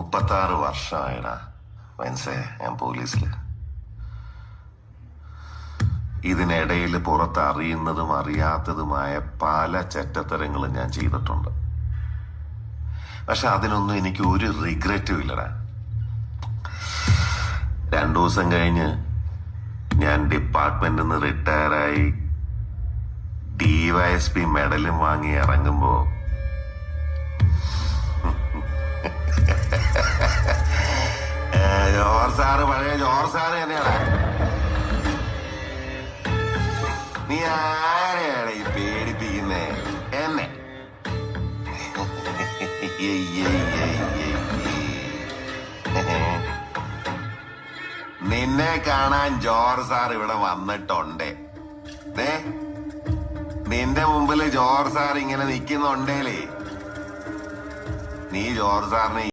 36 വർഷമായിടാ മനസ്സേ ഞാൻ പോലീസില്. ഇതിനിടയിൽ പുറത്ത് അറിയുന്നതും അറിയാത്തതുമായ പല ചെറ്റത്തരങ്ങളും ഞാൻ ചെയ്തിട്ടുണ്ട്. പക്ഷെ അതിനൊന്നും എനിക്ക് ഒരു റിഗ്രറ്റും ഇല്ലടാ. 2 ദിവസം കഴിഞ്ഞ് ഞാൻ ഡിപ്പാർട്ട്മെന്റിൽ നിന്ന് റിട്ടയറായി DYSP മെഡലും വാങ്ങി ഇറങ്ങുമ്പോ പഴയ ജോർ സാറ് തന്നെയാണ്. നീ ആരെയാണ് ഈ പേടിപ്പിക്കുന്നേ? എന്നെ നിന്നെ കാണാൻ ജോർജ് സാർ ഇവിടെ വന്നിട്ടുണ്ടേ. നിന്റെ മുമ്പില് ജോർജ് സാർ ഇങ്ങനെ നിൽക്കുന്നുണ്ടേലേ നീ ജോർജ് സാറിനെ